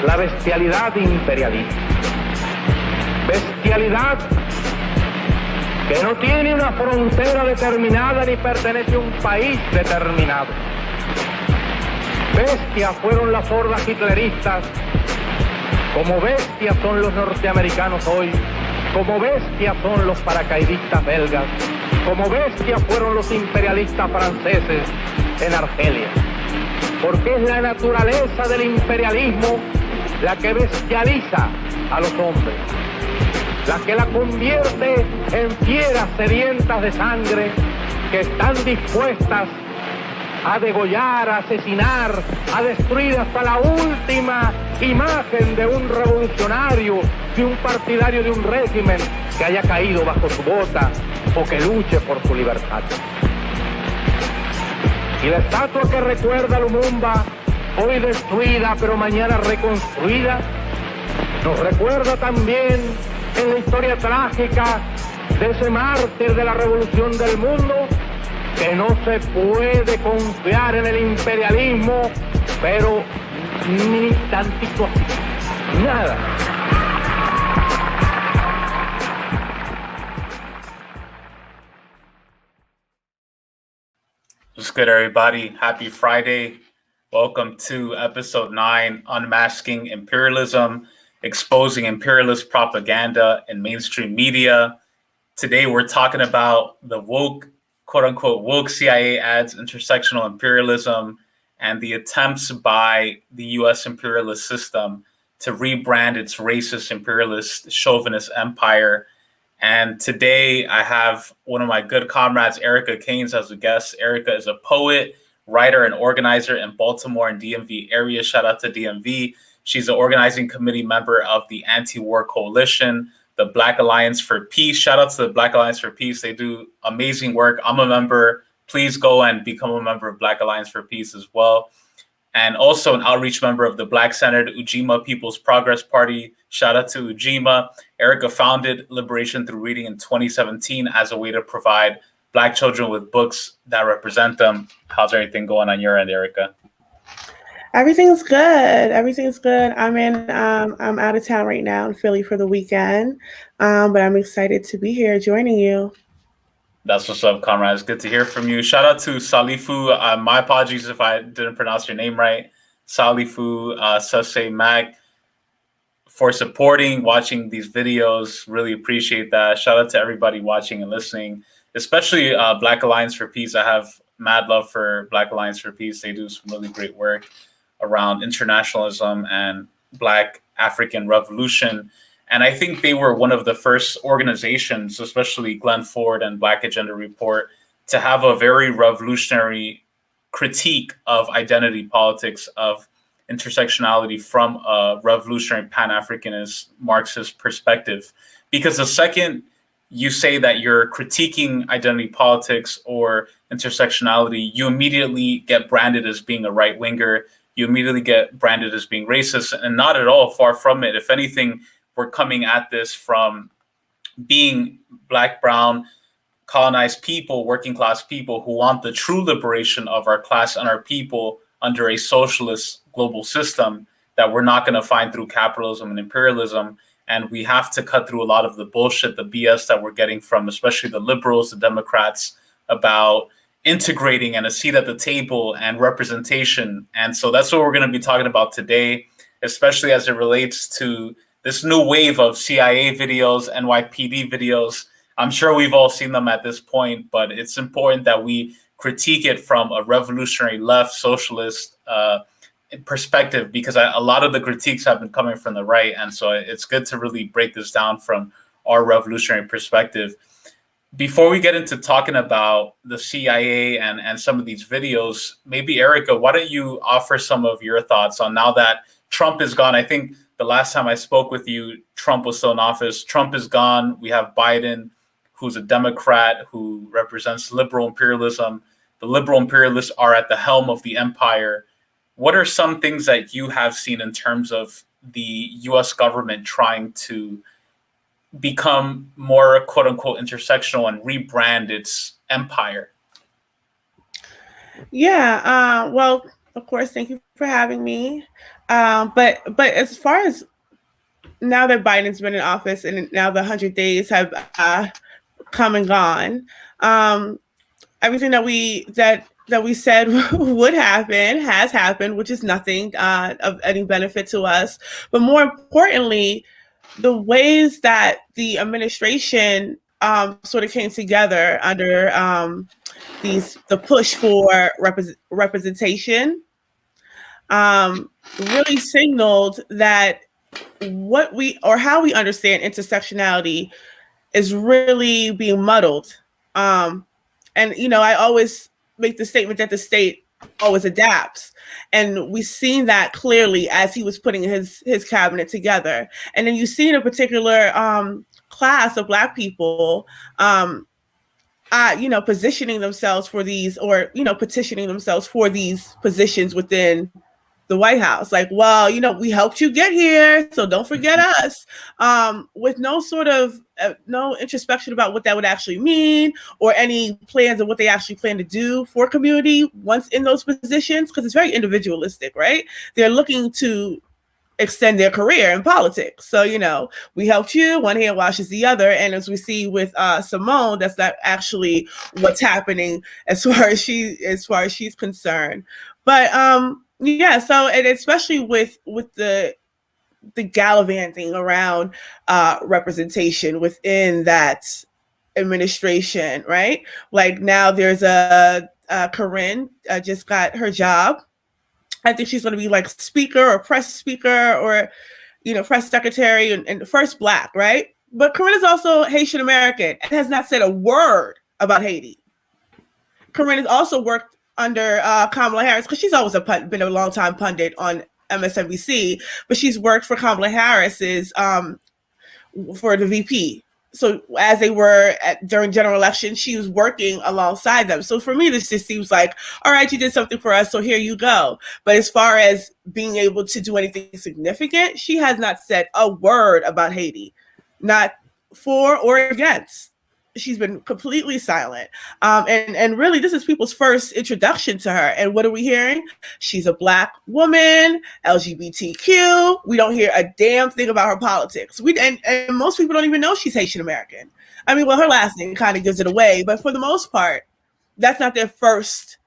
La bestialidad imperialista. Bestialidad que no tiene una frontera determinada ni pertenece a un país determinado. Bestias fueron las hordas hitleristas, como bestias son los norteamericanos hoy, como bestias son los paracaidistas belgas, como bestias fueron los imperialistas franceses en Argelia. Porque es la naturaleza del imperialismo la que bestializa a los hombres, la que la convierte en fieras sedientas de sangre que están dispuestas a degollar, a asesinar, a destruir hasta la última imagen de un revolucionario, de un partidario de un régimen que haya caído bajo su bota o que luche por su libertad. Y la estatua que recuerda a Lumumba, hoy destruida pero mañana reconstruida, nos recuerda también en la historia trágica de ese mártir de la revolución del mundo, que no se puede confiar en el imperialismo, pero ni tantito así, nada. What's good, everybody? Happy Friday. Welcome to episode 9, Unmasking Imperialism, Exposing Imperialist Propaganda in Mainstream Media. Today, we're talking about the woke, quote-unquote, woke CIA ads, intersectional imperialism, and the attempts by the U.S. imperialist system to rebrand its racist, imperialist, chauvinist empire. And today, I have one of my good comrades, Erica Caines, as a guest. Erica is a poet, writer, and organizer in Baltimore and DMV area. Shout out to DMV. She's an organizing committee member of the Anti-War Coalition, the Black Alliance for Peace. Shout out to the Black Alliance for Peace. They do amazing work. I'm a member. Please go and become a member of Black Alliance for Peace as well. And also an outreach member of the Black-centered Ujima People's Progress Party. Shout out to Ujima. Erica founded Liberation Through Reading in 2017 as a way to provide Black children with books that represent them. How's everything going on your end, Erica? Everything's good. Everything's good. I'm out of town right now in Philly for the weekend, but I'm excited to be here joining you. That's what's up, comrades. Good to hear from you. Shout out to Salifu. My apologies if I didn't pronounce your name right. Salifu Sase Mag for supporting, watching these videos. Really appreciate that. Shout out to everybody watching and listening, especially Black Alliance for Peace. I have mad love for Black Alliance for Peace. They do some really great work around internationalism and Black African revolution. And I think they were one of the first organizations, especially Glenn Ford and Black Agenda Report, to have a very revolutionary critique of identity politics, of intersectionality from a revolutionary Pan-Africanist Marxist perspective. Because the second you say that you're critiquing identity politics or intersectionality, you immediately get branded as being a right-winger. You immediately get branded as being racist, and not at all, far from it. If anything, we're coming at this from being Black, brown, colonized people, working class people who want the true liberation of our class and our people under a socialist global system that we're not going to find through capitalism and imperialism. And we have to cut through a lot of the bullshit, the BS that we're getting from especially the liberals, the Democrats, about integrating and a seat at the table and representation. And so that's what we're going to be talking about today, especially as it relates to this new wave of CIA videos, NYPD videos. I'm sure we've all seen them at this point, but it's important that we critique it from a revolutionary left socialist perspective, because a lot of the critiques have been coming from the right. And so it's good to really break this down from our revolutionary perspective. Before we get into talking about the CIA and some of these videos, maybe Erica, why don't you offer some of your thoughts on, now that Trump is gone? I think the last time I spoke with you, Trump was still in office. Trump is gone. We have Biden, who's a Democrat, who represents liberal imperialism. The liberal imperialists are at the helm of the empire. What are some things that you have seen in terms of the U.S. government trying to become more, quote unquote, intersectional and rebrand its empire? Yeah. Well, of course, thank you for having me. But as far as now that Biden's been in office and now the 100 days have come and gone, everything that we said would happen has happened, which is nothing of any benefit to us. But more importantly, the ways that the administration sort of came together under the push for representation really signaled that what we or how we understand intersectionality is really being muddled. And I always make the statement that the state always adapts, and we've seen that clearly as he was putting his cabinet together. And then you see in a particular class of Black people, positioning themselves for these, or petitioning themselves for these positions within the White House. Like, well, we helped you get here, so don't forget us. With no sort of no introspection about what that would actually mean, or any plans of what they actually plan to do for community once in those positions, because it's very individualistic, right? They're looking to extend their career in politics. So, we helped you, one hand washes the other. And as we see with Simone, that's not actually what's happening as far as she's concerned. But yeah, so, and especially with the gallivanting around representation within that administration, right? Like now there's Corinne just got her job. I think she's going to be like speaker or press speaker, or press secretary, and first Black, right? But Corinne is also Haitian American and has not said a word about Haiti. Corinne has also worked under Kamala Harris, because she's always been a long time pundit on MSNBC, but she's worked for Kamala Harris's for the VP. So as they were during general election, she was working alongside them. So for me, this just seems like, all right, you did something for us, so here you go. But as far as being able to do anything significant, she has not said a word about Haiti, not for or against. She's been completely silent. And really, this is people's first introduction to her. And what are we hearing? She's a Black woman, LGBTQ. We don't hear a damn thing about her politics. And most people don't even know she's Haitian American. I mean, well, her last name kind of gives it away. But for the most part, that's not their first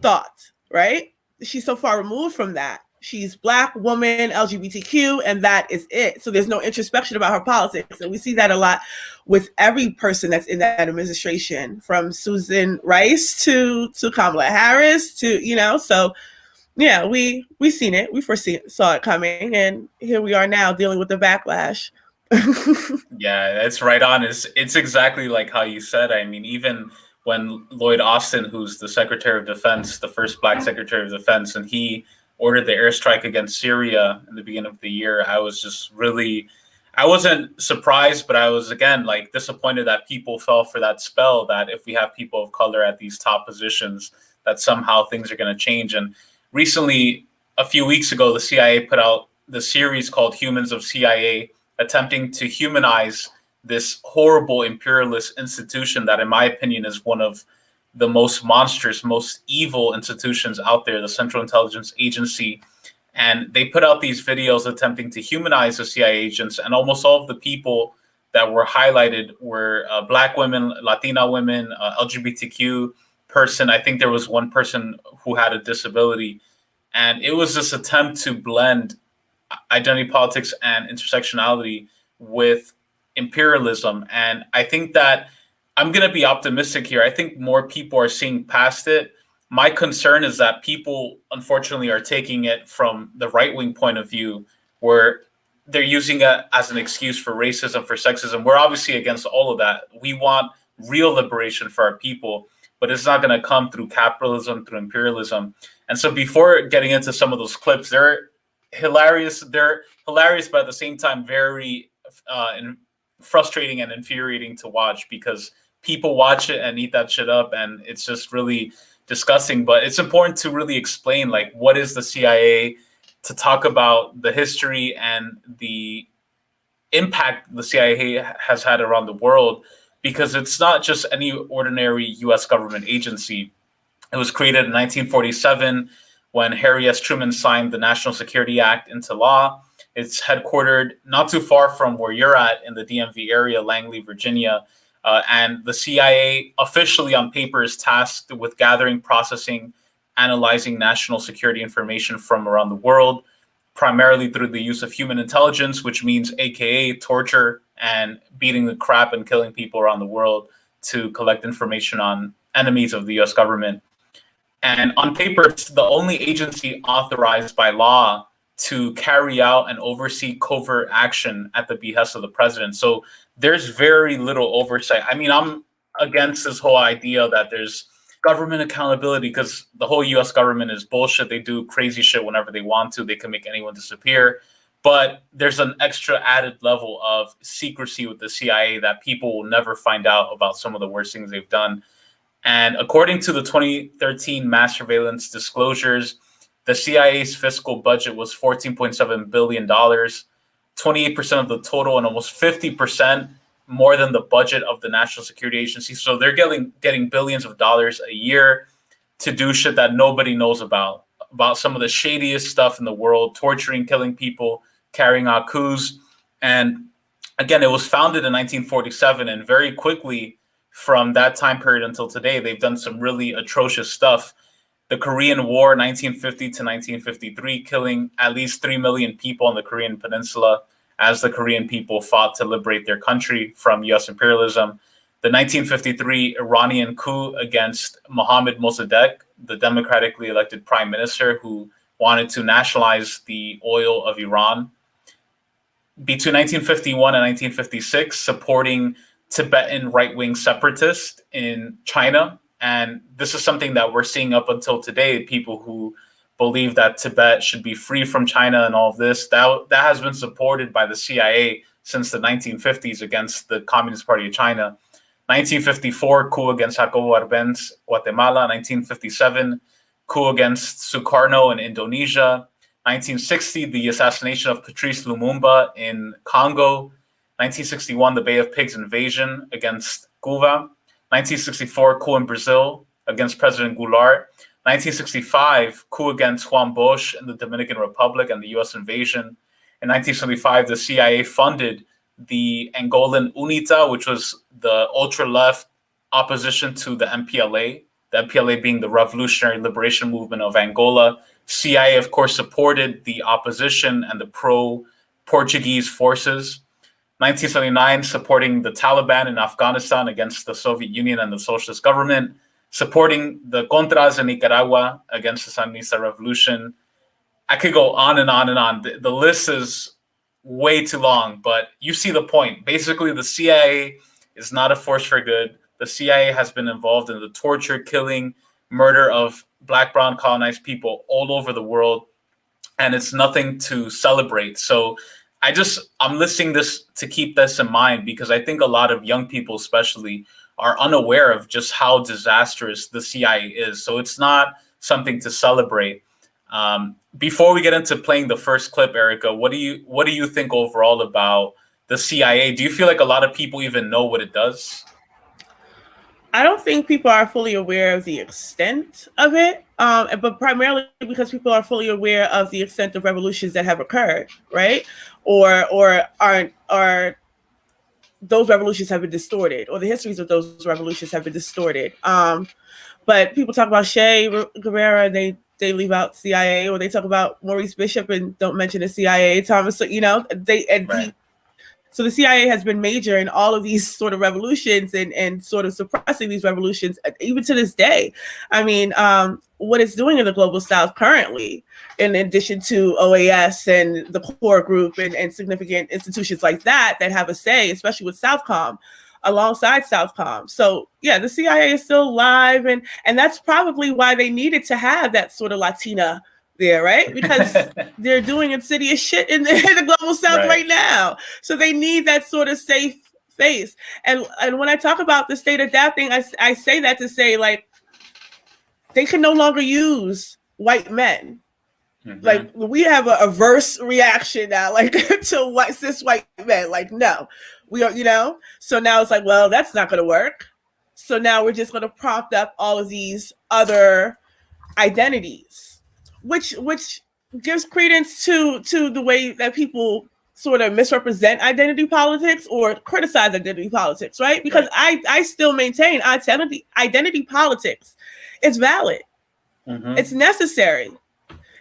thought, right? She's so far removed from that. She's Black woman, LGBTQ, and that is it. So there's no introspection about her politics. And we see that a lot with every person that's in that administration, from Susan Rice to Kamala Harris to, so yeah, we seen it. We saw it coming, and here we are now dealing with the backlash. Yeah, that's right on. It's exactly like how you said. I mean, even when Lloyd Austin, who's the Secretary of Defense, the first Black Secretary of Defense, and he ordered the airstrike against Syria in the beginning of the year, I wasn't surprised, but I was, again, like, disappointed that people fell for that spell, that if we have people of color at these top positions, that somehow things are going to change. And recently, a few weeks ago, the CIA put out the series called Humans of CIA, attempting to humanize this horrible imperialist institution that, in my opinion, is one of the most monstrous, most evil institutions out there, the Central Intelligence Agency. And they put out these videos attempting to humanize the CIA agents, and almost all of the people that were highlighted were Black women, Latina women, LGBTQ person. I think there was one person who had a disability. And it was this attempt to blend identity politics and intersectionality with imperialism. And I think that I'm going to be optimistic here. I think more people are seeing past it. My concern is that people, unfortunately, are taking it from the right-wing point of view, where they're using it as an excuse for racism, for sexism. We're obviously against all of that. We want real liberation for our people, but it's not going to come through capitalism, through imperialism. And so before getting into some of those clips, they're hilarious. They're hilarious, but at the same time, very frustrating and infuriating to watch, because people watch it and eat that shit up, and it's just really disgusting. But it's important to really explain, like, what is the CIA, to talk about the history and the impact the CIA has had around the world, because it's not just any ordinary US government agency. It was created in 1947 when Harry S. Truman signed the National Security Act into law. It's headquartered not too far from where you're at in the DMV area, Langley, Virginia. And the CIA officially on paper is tasked with gathering, processing, analyzing national security information from around the world, primarily through the use of human intelligence, which means AKA torture and beating the crap and killing people around the world to collect information on enemies of the US government. And on paper, it's the only agency authorized by law to carry out and oversee covert action at the behest of the president. So there's very little oversight. I mean, I'm against this whole idea that there's government accountability because the whole US government is bullshit. They do crazy shit whenever they want to. They can make anyone disappear. But there's an extra added level of secrecy with the CIA that people will never find out about some of the worst things they've done. And according to the 2013 mass surveillance disclosures, the CIA's fiscal budget was $14.7 billion, 28% of the total, and almost 50% more than the budget of the National Security Agency. So they're getting billions of dollars a year to do shit that nobody knows about some of the shadiest stuff in the world, torturing, killing people, carrying out coups. And again, it was founded in 1947, and very quickly from that time period until today, they've done some really atrocious stuff. The Korean War, 1950 to 1953, killing at least 3 million people on the Korean Peninsula as the Korean people fought to liberate their country from US imperialism. The 1953 Iranian coup against Mohammad Mossadegh, the democratically elected prime minister who wanted to nationalize the oil of Iran. Between 1951 and 1956, supporting Tibetan right-wing separatists in China. And this is something that we're seeing up until today, people who believe that Tibet should be free from China and all of this. That has been supported by the CIA since the 1950s against the Communist Party of China. 1954, coup against Jacobo Arbenz, Guatemala. 1957, coup against Sukarno in Indonesia. 1960, the assassination of Patrice Lumumba in Congo. 1961, the Bay of Pigs invasion against Cuba. 1964, coup in Brazil against President Goulart. 1965, coup against Juan Bosch in the Dominican Republic and the US invasion. In 1975, the CIA funded the Angolan UNITA, which was the ultra-left opposition to the MPLA being the Revolutionary Liberation Movement of Angola. CIA, of course, supported the opposition and the pro-Portuguese forces. 1979, supporting the Taliban in Afghanistan against the Soviet Union and the socialist government, supporting the Contras in Nicaragua against the Sandinista revolution. I could go on and on and on. The list is way too long, but you see the point. Basically, the CIA is not a force for good. The CIA has been involved in the torture, killing, murder of Black, brown, colonized people all over the world, and it's nothing to celebrate. So I'm listing this to keep this in mind because I think a lot of young people especially are unaware of just how disastrous the CIA is. So it's not something to celebrate. Before we get into playing the first clip, Erica, what do you think overall about the CIA? Do you feel like a lot of people even know what it does? I don't think people are fully aware of the extent of it, but primarily because people are fully aware of the extent of revolutions that have occurred, right? Or are those revolutions have been distorted, or the histories of those revolutions have been distorted. But people talk about Che Guevara, they leave out CIA, or they talk about Maurice Bishop and don't mention the CIA. Thomas, right. So the CIA has been major in all of these sort of revolutions and sort of suppressing these revolutions, even to this day. I mean, what it's doing in the Global South currently, in addition to OAS and the core group and significant institutions like that have a say, especially with Southcom, alongside Southcom. So yeah, the CIA is still alive, and that's probably why they needed to have that sort of Latina there, right? Because they're doing insidious shit in the Global South right now. So they need that sort of safe space. And when I talk about the state adapting, I say that to say, like, they can no longer use white men. Mm-hmm. Like, we have a averse reaction now, like, to cis white men. Like, no, we are, so now it's like, well, that's not going to work. So now we're just going to prompt up all of these other identities, which gives credence to the way that people sort of misrepresent identity politics or criticize identity politics, right? Because I still maintain identity politics is valid. Mm-hmm. It's necessary.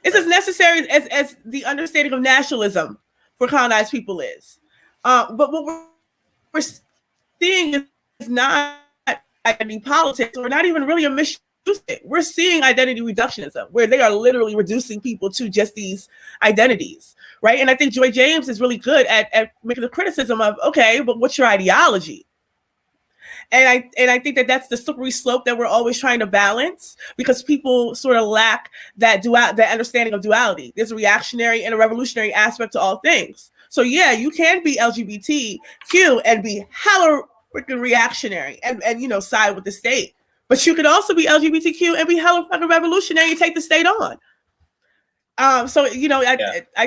It's as necessary as the understanding of nationalism for colonized people is. But what we're seeing is not identity politics, or not even really a misuse. We're seeing identity reductionism, where they are literally reducing people to just these identities, right? And I think Joy James is really good at making the criticism of, okay, but what's your ideology? And I think that that's the slippery slope that we're always trying to balance, because people sort of lack that understanding of duality. There's a reactionary and a revolutionary aspect to all things. So yeah, you can be LGBTQ and be hella freaking reactionary and side with the state. But you could also be LGBTQ and be hella fucking revolutionary and take the state on. I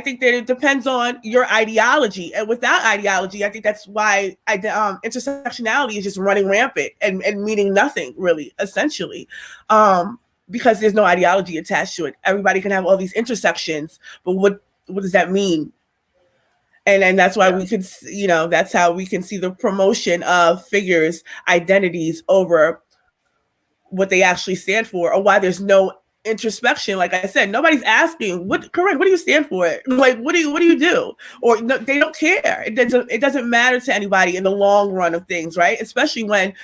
think that it depends on your ideology. And without ideology, I think that's why intersectionality is just running rampant and meaning nothing, really, essentially. Because there's no ideology attached to it. Everybody can have all these intersections, but what does that mean? And that's why we could, that's how we can see the promotion of figures' identities over what they actually stand for, or why there's no introspection. Like I said, nobody's asking, what do you stand for? Like, what do you do? Or no, they don't care. It doesn't matter to anybody in the long run of things, right? Especially when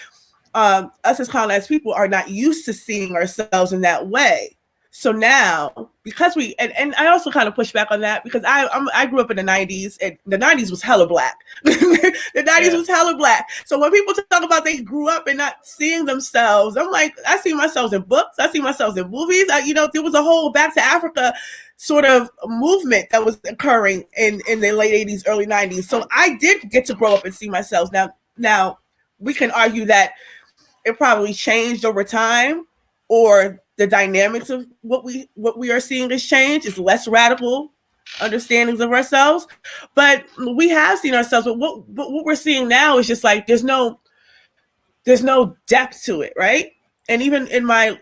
us as colonized people are not used to seeing ourselves in that way. So now, because and I also kind of push back on that, because I grew up in the 90s, and the 90s was hella black. The 90s was hella black. So when people talk about they grew up and not seeing themselves, I'm like, I see myself in books, I see myself in movies. There was a whole Back to Africa sort of movement that was occurring in the late 80s, early 90s. So I did get to grow up and see myself. Now we can argue that it probably changed over time, or the dynamics of what we are seeing has changed. It's less radical understandings of ourselves, but we have seen ourselves. But what we're seeing now is just like there's no depth to it, right? And even in my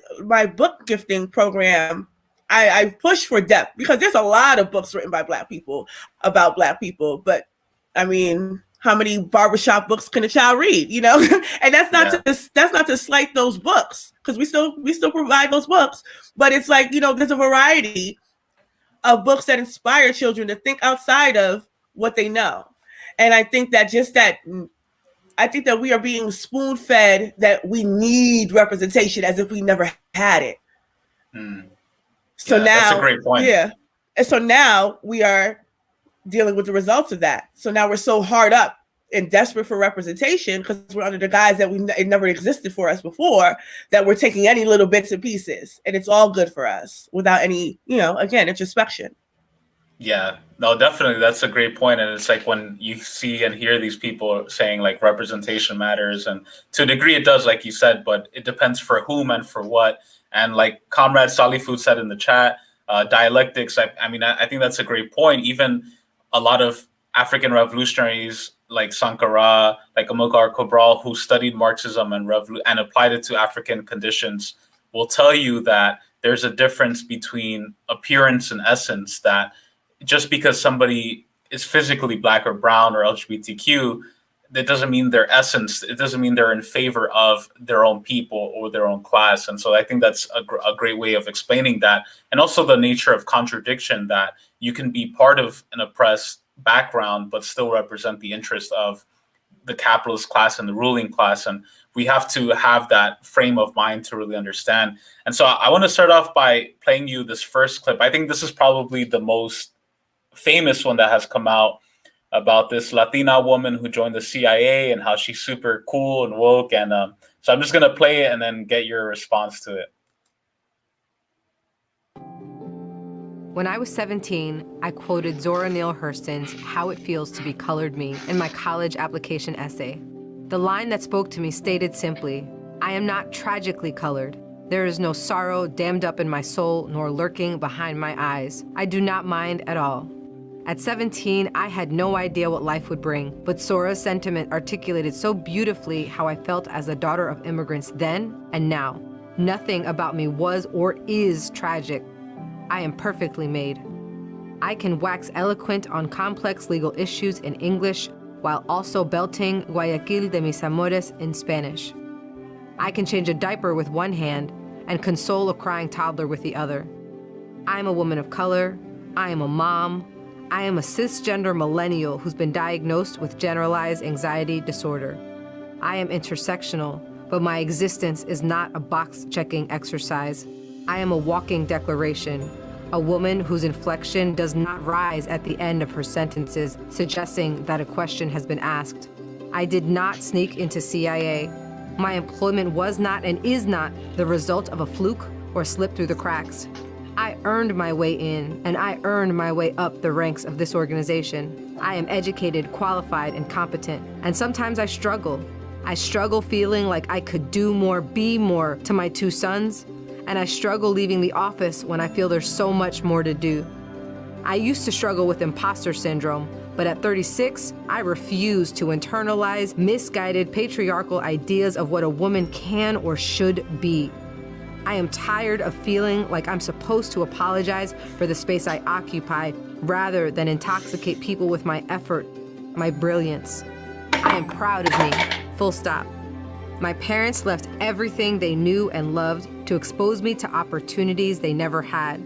book gifting program, I push for depth, because there's a lot of books written by Black people about Black people, but I mean, how many barbershop books can a child read? And that's not to slight those books, because we still provide those books. But it's like, there's a variety of books that inspire children to think outside of what they know. And I think that we are being spoon-fed that we need representation as if we never had it. So now, that's a great point. Yeah. And so now we are dealing with the results of that. So now we're so hard up and desperate for representation, because we're under the guise that it never existed for us before, that we're taking any little bits and pieces, and it's all good for us without any, again, introspection. Yeah, no, definitely. That's a great point. And it's like when you see and hear these people saying like representation matters, and to a degree it does, like you said, but it depends for whom and for what. And like Comrade Salifu said in the chat, dialectics, I mean, I think that's a great point. Even a lot of African revolutionaries like Sankara, like Amilcar Cabral, who studied Marxism and applied it to African conditions, will tell you that there's a difference between appearance and essence, that just because somebody is physically Black or brown or LGBTQ, that doesn't mean their essence, it doesn't mean they're in favor of their own people or their own class. And so I think that's a great way of explaining that. And also the nature of contradiction, that you can be part of an oppressed background but still represent the interest of the capitalist class and the ruling class. And we have to have that frame of mind to really understand. And so I want to start off by playing you this first clip. I think this is probably the most famous one that has come out, about this Latina woman who joined the CIA and how she's super cool and woke. And so I'm just going to play it and then get your response to it. When I was 17, I quoted Zora Neale Hurston's "How It Feels to Be Colored Me" in my college application essay. The line that spoke to me stated simply, "I am not tragically colored. There is no sorrow dammed up in my soul nor lurking behind my eyes. I do not mind at all." At 17, I had no idea what life would bring, but Sora's sentiment articulated so beautifully how I felt as a daughter of immigrants then and now. Nothing about me was or is tragic. I am perfectly made. I can wax eloquent on complex legal issues in English while also belting Guayaquil de mis amores in Spanish. I can change a diaper with one hand and console a crying toddler with the other. I am a woman of color. I am a mom. I am a cisgender millennial who's been diagnosed with generalized anxiety disorder. I am intersectional, but my existence is not a box-checking exercise. I am a walking declaration, a woman whose inflection does not rise at the end of her sentences, suggesting that a question has been asked. I did not sneak into CIA. My employment was not and is not the result of a fluke or slip through the cracks. I earned my way in, and I earned my way up the ranks of this organization. I am educated, qualified, and competent, and sometimes I struggle. I struggle feeling like I could do more, be more to my two sons, and I struggle leaving the office when I feel there's so much more to do. I used to struggle with imposter syndrome, but at 36, I refuse to internalize misguided patriarchal ideas of what a woman can or should be. I am tired of feeling like I'm supposed to apologize for the space I occupy rather than intoxicate people with my effort, my brilliance. I am proud of me, full stop. My parents left everything they knew and loved to expose me to opportunities they never had.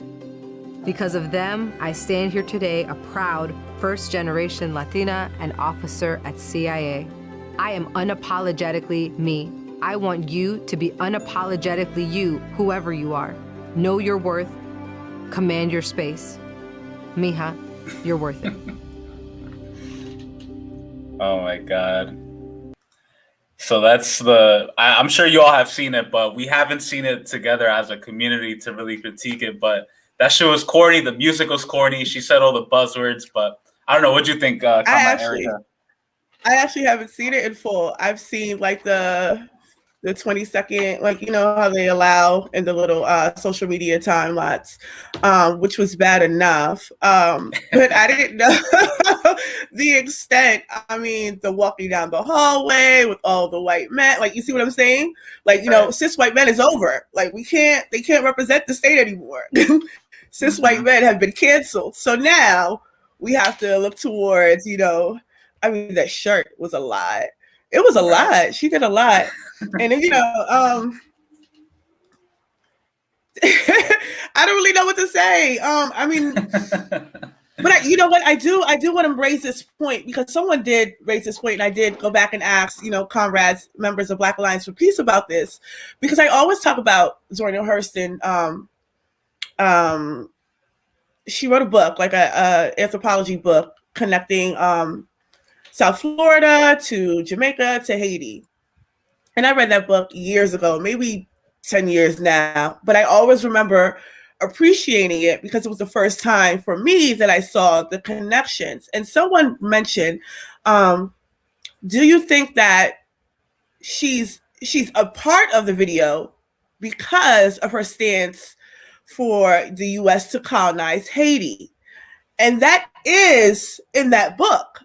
Because of them, I stand here today a proud first-generation Latina and officer at CIA. I am unapologetically me. I want you to be unapologetically you, whoever you are. Know your worth. Command your space. Mija, you're worth it. Oh my God. So that's I'm sure you all have seen it, but we haven't seen it together as a community to really critique it. But that shit was corny. The music was corny. She said all the buzzwords, but I don't know. What'd you think, Erica? I actually haven't seen it in full. I've seen like the 20-second, like, you know how they allow in the little social media time lots, which was bad enough. But I didn't know the extent. I mean, the walking down the hallway with all the white men, like, you see what I'm saying? Like, you know, cis white men is over. Like, they can't represent the state anymore. Cis white men have been canceled. So now we have to look towards, you know, I mean, that shirt was a lot. It was a lot. She did a lot. And then, you know, I don't really know what to say. I mean, but you know what? I do want to raise this point because someone did raise this point, and I did go back and ask, you know, comrades, members of Black Alliance for Peace about this, because I always talk about Zora Neale Hurston. She wrote a book, like a anthropology book, connecting South Florida to Jamaica to Haiti. And I read that book years ago, maybe 10 years now, but I always remember appreciating it because it was the first time for me that I saw the connections. And someone mentioned, do you think that she's a part of the video because of her stance for the US to colonize Haiti? And that is in that book,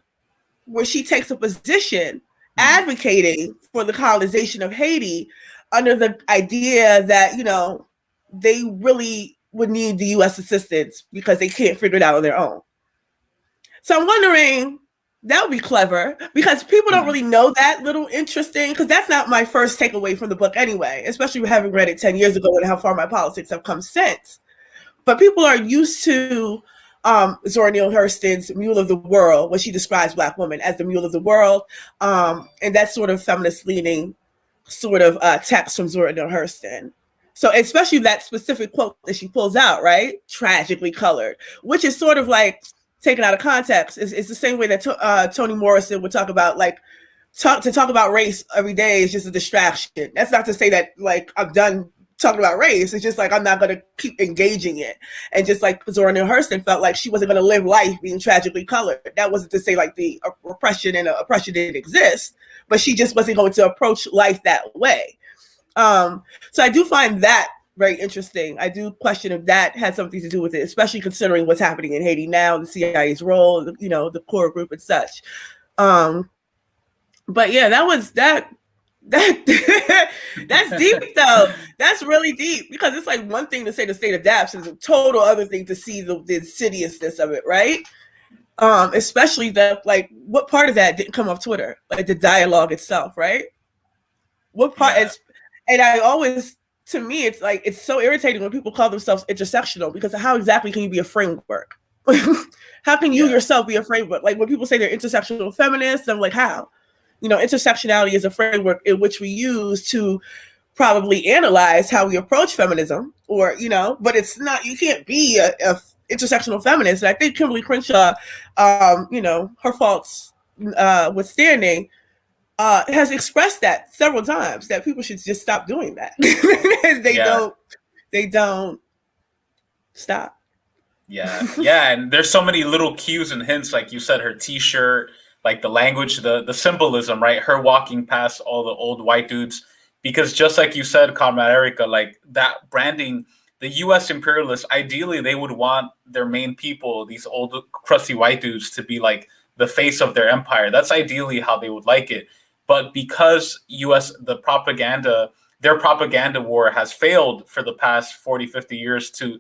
where she takes a position advocating for the colonization of Haiti under the idea that, you know, they really would need the U.S. assistance because they can't figure it out on their own. So I'm wondering, that would be clever, because people don't really know that little interesting, because that's not my first takeaway from the book anyway, especially having read it 10 years ago and how far my politics have come since. But people are used to Zora Neale Hurston's Mule of the World, when she describes Black women as the Mule of the World. And that sort of feminist-leaning sort of text from Zora Neale Hurston. So especially that specific quote that she pulls out, right? Tragically colored, which is sort of like taken out of context. It's the same way that Toni Morrison would talk about, like, talk about race every day is just a distraction. That's not to say that, like, I'm done talking about race. It's just like, I'm not going to keep engaging it. And just like Zora Neale Hurston felt like she wasn't going to live life being tragically colored. That wasn't to say like the repression and oppression didn't exist, but she just wasn't going to approach life that way. So I do find that very interesting. I do question if that had something to do with it, especially considering what's happening in Haiti now, the CIA's role, the core group and such. But yeah, that that's deep though. That's really deep, because it's like one thing to say the state adapts, is a total other thing to see the insidiousness of it, right? Especially that, like, what part of that didn't come off Twitter? Like the dialogue itself, right? What part is, and I always, to me, it's like, it's so irritating when people call themselves intersectional, because how exactly can you be a framework? How can you yourself be a framework? Like when people say they're intersectional feminists, I'm like, how? Intersectionality is a framework in which we use to probably analyze how we approach feminism, or, but it's not, you can't be a intersectional feminist. And I think Kimberly Crenshaw, her faults withstanding, has expressed that several times, that people should just stop doing that. They don't stop. Yeah. And there's so many little cues and hints, like you said, her t-shirt, like the language, the symbolism, right? Her walking past all the old white dudes, because just like you said, Comrade Erica, like that branding, the U.S. imperialists, ideally, they would want their main people, these old crusty white dudes, to be like the face of their empire. That's ideally how they would like it. But because their propaganda war has failed for the past 40, 50 years to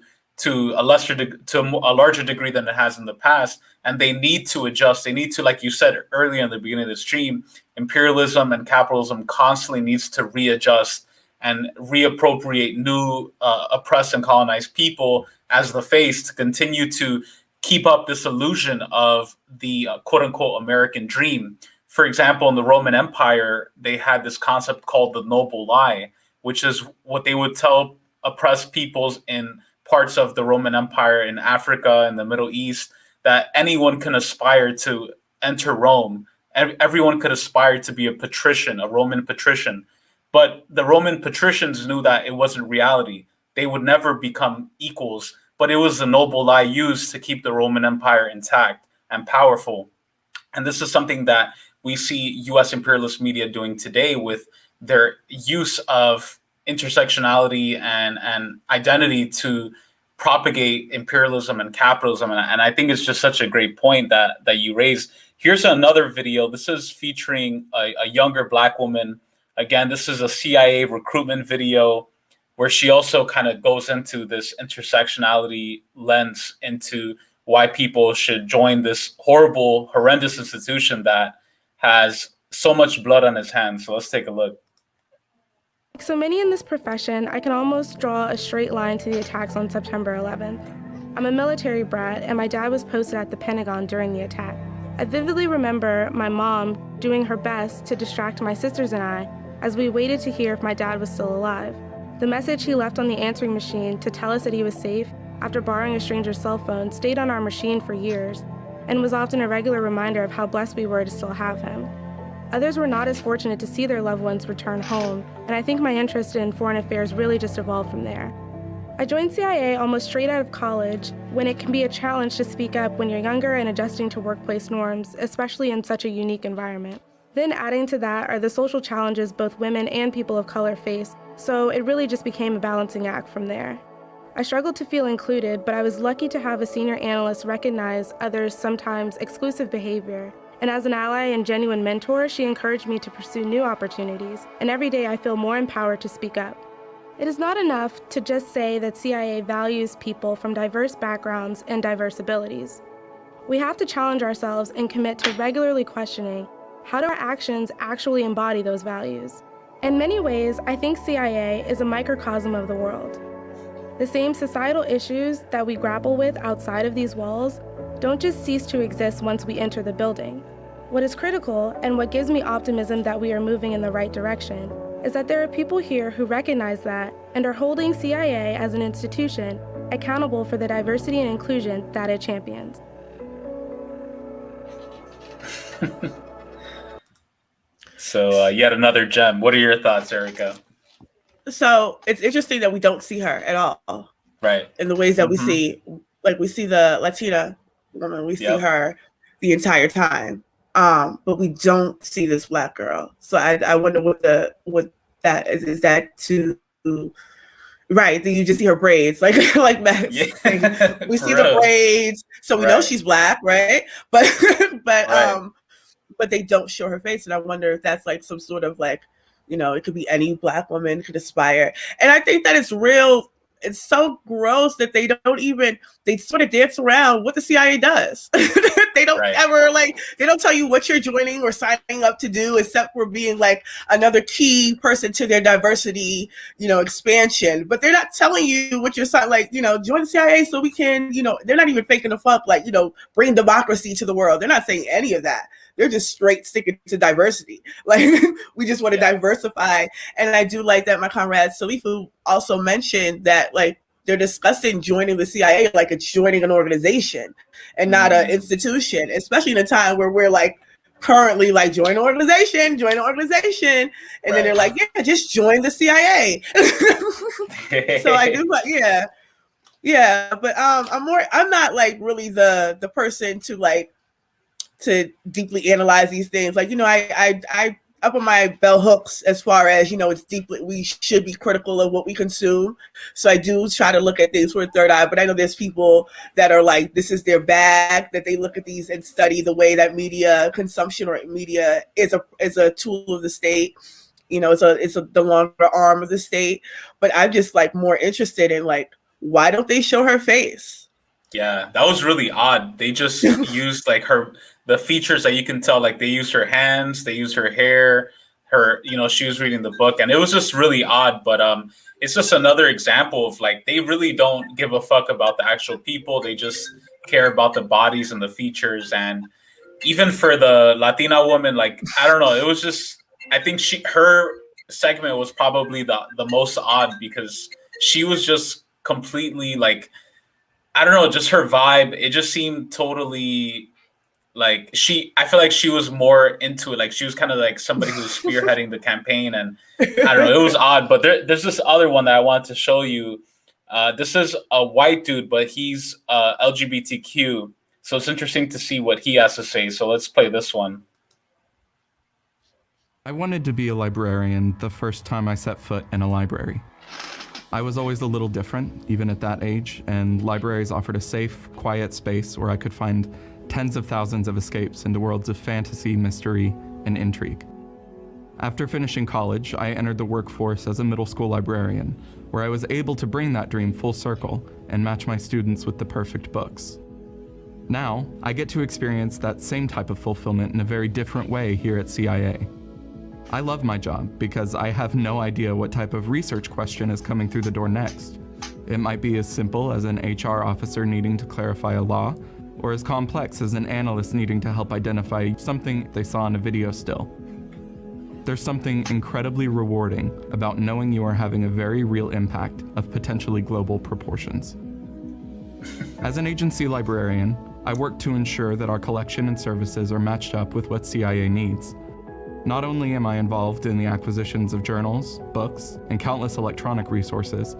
a larger degree than it has in the past, and they need to adjust. They need to, like you said earlier in the beginning of the stream, imperialism and capitalism constantly needs to readjust and reappropriate new oppressed and colonized people as the face to continue to keep up this illusion of the quote unquote American dream. For example, in the Roman Empire, they had this concept called the noble lie, which is what they would tell oppressed peoples in parts of the Roman Empire in Africa and the Middle East, that anyone can aspire to enter Rome. Everyone could aspire to be a patrician, a Roman patrician. But the Roman patricians knew that it wasn't reality. They would never become equals, but it was the noble lie used to keep the Roman Empire intact and powerful. And this is something that we see U.S. imperialist media doing today with their use of intersectionality and identity to propagate imperialism and capitalism. And I think it's just such a great point that you raised. Here's another video. This is featuring a younger Black woman. Again, this is a CIA recruitment video where she also kind of goes into this intersectionality lens into why people should join this horrible, horrendous institution that has so much blood on its hands. So let's take a look. Like so many in this profession, I can almost draw a straight line to the attacks on September 11th. I'm a military brat, and my dad was posted at the Pentagon during the attack. I vividly remember my mom doing her best to distract my sisters and I as we waited to hear if my dad was still alive. The message he left on the answering machine to tell us that he was safe after borrowing a stranger's cell phone stayed on our machine for years and was often a regular reminder of how blessed we were to still have him. Others were not as fortunate to see their loved ones return home, and I think my interest in foreign affairs really just evolved from there. I joined CIA almost straight out of college, when it can be a challenge to speak up when you're younger and adjusting to workplace norms, especially in such a unique environment. Then adding to that are the social challenges both women and people of color face, so it really just became a balancing act from there. I struggled to feel included, but I was lucky to have a senior analyst recognize others' sometimes exclusive behavior. And as an ally and genuine mentor, she encouraged me to pursue new opportunities, and every day I feel more empowered to speak up. It is not enough to just say that CIA values people from diverse backgrounds and diverse abilities. We have to challenge ourselves and commit to regularly questioning, how do our actions actually embody those values? In many ways, I think CIA is a microcosm of the world. The same societal issues that we grapple with outside of these walls don't just cease to exist once we enter the building. What is critical, and what gives me optimism that we are moving in the right direction, is that there are people here who recognize that and are holding CIA as an institution accountable for the diversity and inclusion that it champions. So yet another gem. What are your thoughts, Erica? So it's interesting that we don't see her at all. Right. In the ways that we see, like we see the Latina woman, we see her the entire time. But we don't see this Black girl. So I wonder what that is. Is that to Right. Then you just see her braids, like Max saying, we see the braids, so we know she's Black, right? But but they don't show her face, and I wonder if that's like some sort of like, it could be any Black woman could aspire. And I think that it's real. It's so gross that they sort of dance around what the CIA does. They don't ever they don't tell you what you're joining or signing up to do, except for being like another key person to their diversity, expansion. But they're not telling you what you're signing, join the CIA so we can, they're not even faking the funk, bring democracy to the world. They're not saying any of that. They're just straight sticking to diversity. We just want to diversify. And I do like that my comrade Salifu also mentioned that they're discussing joining the CIA like it's joining an organization and not an institution, especially in a time where we're currently join an organization. And then they're like, yeah, just join the CIA. So I do, but but I'm not really the person to deeply analyze these things. I up on my bell hooks as far as, it's deeply, we should be critical of what we consume. So I do try to look at things with a third eye, but I know there's people that are this is their bag, that they look at these and study the way that media consumption or media is a tool of the state. It's the longer arm of the state. But I'm just more interested in why don't they show her face? Yeah, that was really odd. They just used the features that you can tell, they use her hands, they use her hair, she was reading the book, and it was just really odd. But it's just another example of they really don't give a fuck about the actual people. They just care about the bodies and the features. And even for the Latina woman, I don't know, it was just, I think her segment was probably the most odd, because she was just completely I don't know, just her vibe. It just seemed totally I feel like she was more into it. She was kind of somebody who was spearheading the campaign. And I don't know, it was odd. But there's this other one that I wanted to show you. This is a white dude, but he's LGBTQ. So it's interesting to see what he has to say. So let's play this one. I wanted to be a librarian the first time I set foot in a library. I was always a little different, even at that age, and libraries offered a safe, quiet space where I could find tens of thousands of escapes into worlds of fantasy, mystery, and intrigue. After finishing college, I entered the workforce as a middle school librarian, where I was able to bring that dream full circle and match my students with the perfect books. Now, I get to experience that same type of fulfillment in a very different way here at CIA. I love my job because I have no idea what type of research question is coming through the door next. It might be as simple as an HR officer needing to clarify a law, or as complex as an analyst needing to help identify something they saw in a video still. There's something incredibly rewarding about knowing you are having a very real impact of potentially global proportions. As an agency librarian, I work to ensure that our collection and services are matched up with what CIA needs. Not only am I involved in the acquisitions of journals, books, and countless electronic resources,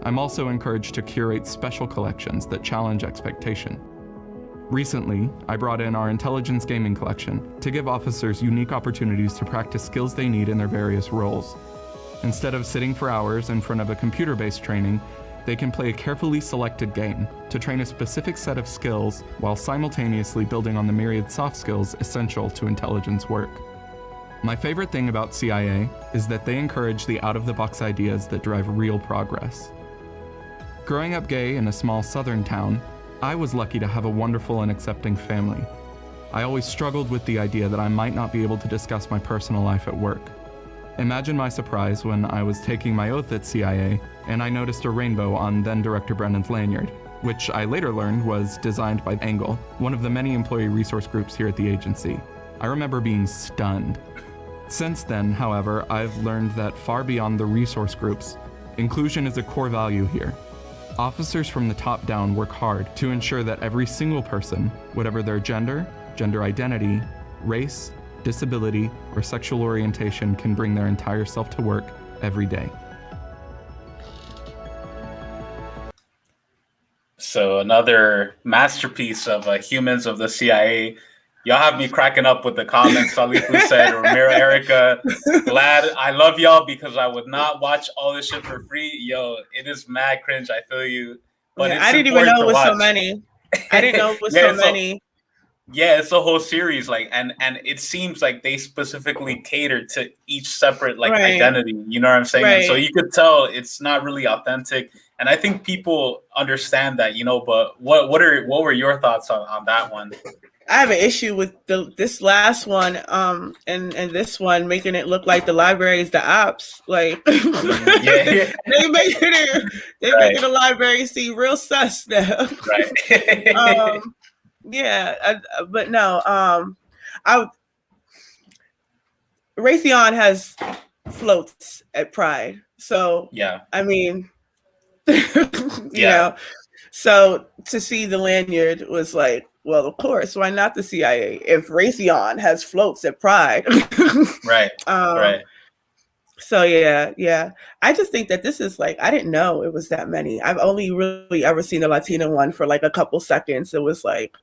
I'm also encouraged to curate special collections that challenge expectation. Recently, I brought in our intelligence gaming collection to give officers unique opportunities to practice skills they need in their various roles. Instead of sitting for hours in front of a computer-based training, they can play a carefully selected game to train a specific set of skills while simultaneously building on the myriad soft skills essential to intelligence work. My favorite thing about CIA is that they encourage the out-of-the-box ideas that drive real progress. Growing up gay in a small southern town, I was lucky to have a wonderful and accepting family. I always struggled with the idea that I might not be able to discuss my personal life at work. Imagine my surprise when I was taking my oath at CIA and I noticed a rainbow on then-Director Brennan's lanyard, which I later learned was designed by Angle, one of the many employee resource groups here at the agency. I remember being stunned. Since then, however, I've learned that far beyond the resource groups, inclusion is a core value here. Officers from the top down work hard to ensure that every single person, whatever their gender, gender identity, race, disability, or sexual orientation, can bring their entire self to work every day. So another masterpiece of humans of the CIA. Y'all have me cracking up with the comments. Salifu said, Ramiro, Erica, glad I love y'all because I would not watch all this shit for free. Yo, it is mad cringe. I feel you. But it's I didn't even know it was watch. so many. I didn't know it was so many. Yeah, it's a whole series, like, and it seems like they specifically cater to each separate identity. You know what I'm saying? Right. And so you could tell it's not really authentic. And I think people understand that, But what were your thoughts on that one? I have an issue with this last one, and this one making it look like the library is the ops. Like, they making the library seem real sus now. Right. But no. Raytheon has floats at Pride, so yeah. I mean, you know, so to see the lanyard was like, well, of course, why not the CIA? If Raytheon has floats at Pride. Right. Right. So yeah. I just think that this is like, I didn't know it was that many. I've only really ever seen the Latino one for like a couple seconds. It was like,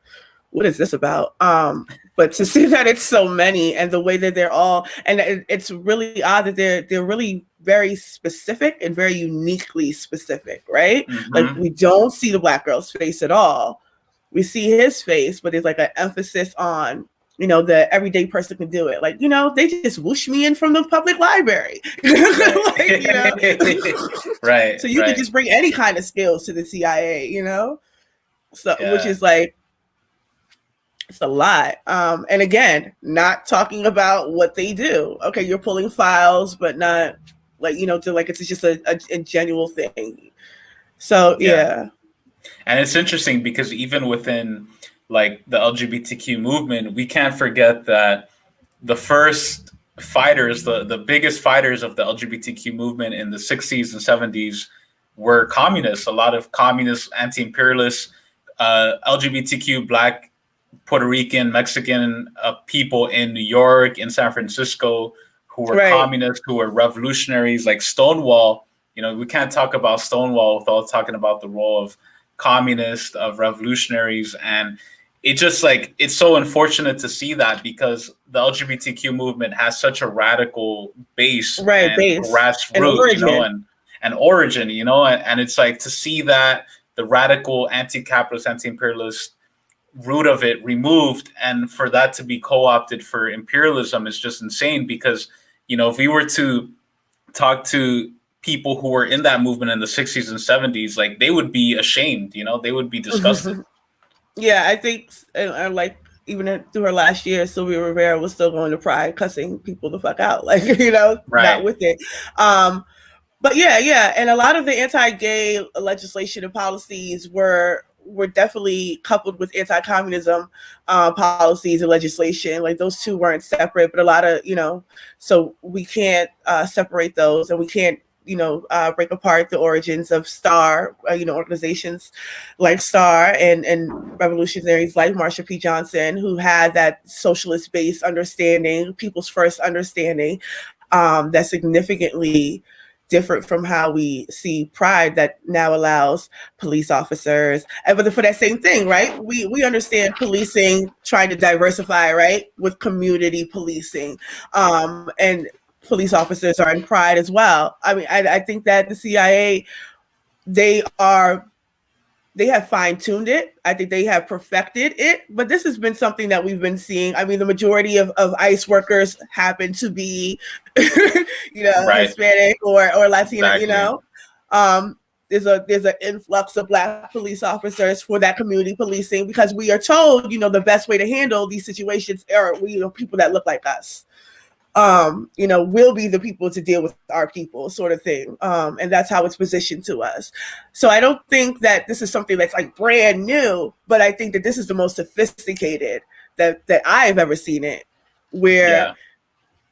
what is this about? But to see that it's so many and the way that they're all, and it's really odd that they're really very specific and very uniquely specific, right? Mm-hmm. Like we don't see the Black girl's face at all. We see his face, but there's like an emphasis on, the everyday person can do it. Like, they just whoosh me in from the public library. Right. So you can just bring any kind of skills to the CIA, So which is like, it's a lot. And again, not talking about what they do. Okay, you're pulling files, but not it's just a genuine thing. So yeah. And it's interesting because even within like the LGBTQ movement, we can't forget that the first fighters, the biggest fighters of the LGBTQ movement in the 60s and 70s were communists. A lot of communist, anti-imperialist, LGBTQ, Black, Puerto Rican, Mexican people in New York, in San Francisco, who were communists, who were revolutionaries, like Stonewall. We can't talk about Stonewall without talking about the role of communists, of revolutionaries. And it just it's so unfortunate to see that because the LGBTQ movement has such a radical base, and grassroots, and origin, and it's like to see that the radical anti-capitalist, anti-imperialist root of it removed, and for that to be co-opted for imperialism is just insane. Because if we were to talk to people who were in that movement in the 60s and 70s, like they would be ashamed, they would be disgusted. Yeah, I think like even through her last year, Sylvia Rivera was still going to Pride cussing people the fuck out, like not with it. But yeah, and a lot of the anti-gay legislation and policies were definitely coupled with anti-communism policies and legislation. Like those two weren't separate, but a lot of, so we can't separate those, and we can't, break apart the origins of STAR, organizations like STAR and revolutionaries like Marsha P. Johnson, who had that socialist-based understanding, people's first understanding, that significantly different from how we see Pride, that now allows police officers, but for that same thing, right? We understand policing trying to diversify, right, with community policing, and police officers are in Pride as well. I mean, I think that the CIA, they have fine-tuned it. I think they have perfected it, but this has been something that we've been seeing. I mean, the majority of ICE workers happen to be, Hispanic or Latino, exactly. There's an influx of Black police officers for that community policing because we are told, the best way to handle these situations are people that look like us. We'll be the people to deal with our people, sort of thing. And that's how it's positioned to us. So I don't think that this is something that's like brand new, but I think that this is the most sophisticated that I've ever seen it, where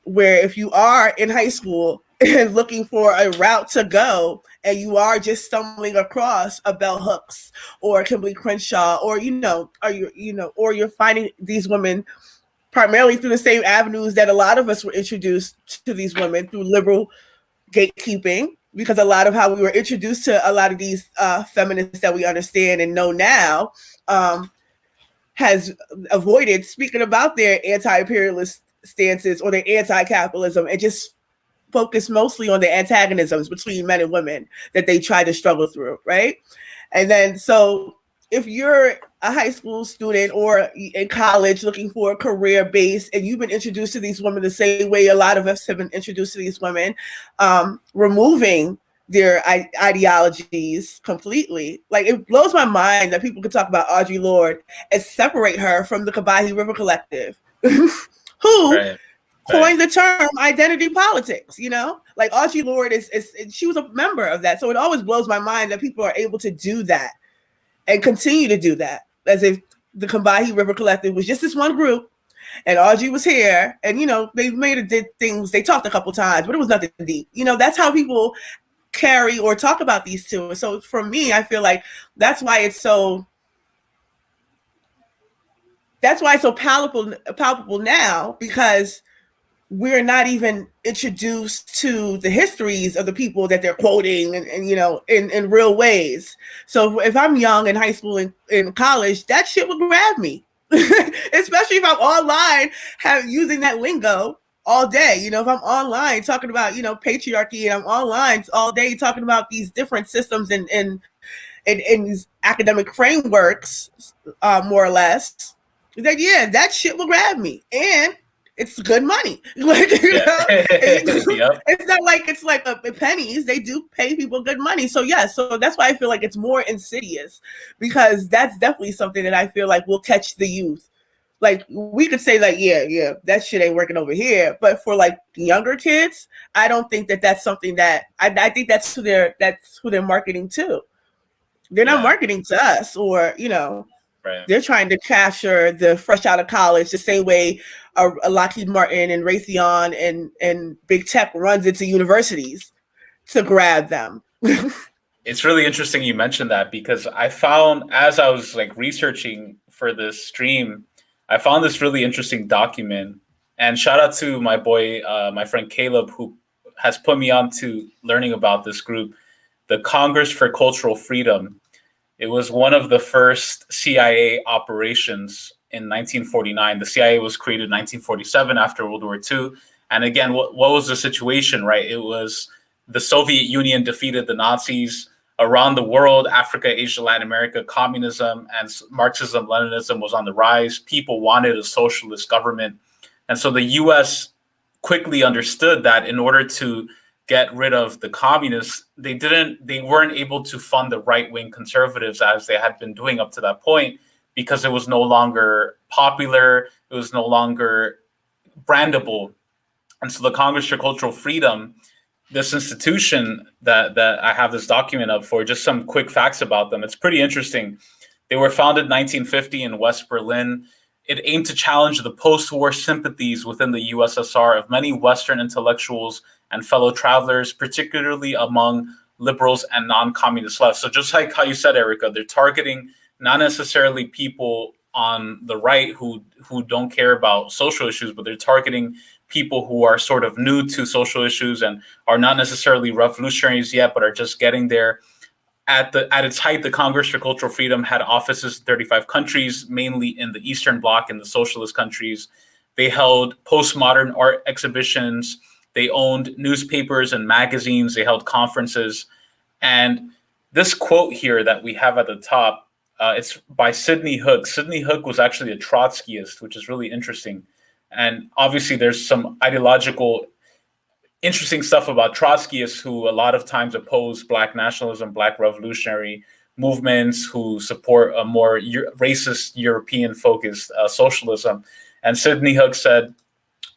if you are in high school and looking for a route to go, and you are just stumbling across a Bell Hooks or Kimberly Crenshaw, or or you're finding these women primarily through the same avenues that a lot of us were introduced to these women, through liberal gatekeeping, because a lot of how we were introduced to a lot of these feminists that we understand and know now, has avoided speaking about their anti-imperialist stances or their anti-capitalism and just focus mostly on the antagonisms between men and women that they try to struggle through, right? And then, so if you're a high school student or in college looking for a career base and you've been introduced to these women the same way a lot of us have been introduced to these women, removing their ideologies completely. Like, it blows my mind that people could talk about Audre Lorde and separate her from the Combahee River Collective, who coined the term identity politics, you know? Like, Audre Lorde she was a member of that. So it always blows my mind that people are able to do that and continue to do that, as if the Combahee River Collective was just this one group and Audre was here, and, you know, they did things, they talked a couple times, but it was nothing deep. You know, that's how people carry or talk about these two. So for me, I feel like that's why it's so palpable now, because we're not even introduced to the histories of the people that they're quoting and you know, in real ways. So if I'm young in high school and in college, that shit would grab me, especially if I'm online using that lingo all day. You know, if I'm online talking about, you know, patriarchy, and I'm online all day talking about these different systems and these academic frameworks, more or less, then yeah, that shit will grab me. And it's good money. Like, you know, it's not like it's like pennies. They do pay people good money. So yeah, so that's why I feel like it's more insidious, because that's definitely something that I feel like will catch the youth. Like, we could say like, yeah, that shit ain't working over here. But for like younger kids, I don't think that that's something that I think that's who they're marketing to. They're not marketing to us, or, you know, they're trying to capture the fresh out of college the same way a Lockheed Martin and Raytheon and big tech runs into universities to grab them. It's really interesting you mentioned that, because I found, as I was like researching for this stream, I found this really interesting document. And shout out to my boy, my friend Caleb, who has put me on to learning about this group, the Congress for Cultural Freedom. It was one of the first CIA operations in 1949. The CIA was created in 1947 after World War II. And again, what was the situation, right? It was the Soviet Union defeated the Nazis around the world. Africa, Asia, Latin America, communism and Marxism, Leninism was on the rise. People wanted a socialist government. And so the US quickly understood that in order to get rid of the communists, they weren't able to fund the right-wing conservatives as they had been doing up to that point, because it was no longer popular, it was no longer brandable. And so the Congress for Cultural Freedom, this institution that I have this document up for, just some quick facts about them. It's pretty interesting. They were founded in 1950 in West Berlin. It aimed to challenge the post-war sympathies within the USSR of many Western intellectuals and fellow travelers, particularly among liberals and non-communist left. So just like how you said, Erica, they're targeting not necessarily people on the right who don't care about social issues, but they're targeting people who are sort of new to social issues and are not necessarily revolutionaries yet, but are just getting there. At its height, the Congress for Cultural Freedom had offices in 35 countries, mainly in the Eastern Bloc and the socialist countries. They held postmodern art exhibitions. They owned newspapers and magazines. They held conferences. And this quote here that we have at the top, it's by Sidney Hook. Sidney Hook was actually a Trotskyist, which is really interesting. And obviously there's some ideological interesting stuff about Trotskyists who a lot of times oppose Black nationalism, Black revolutionary movements, who support a more racist, European-focused socialism. And Sidney Hook said,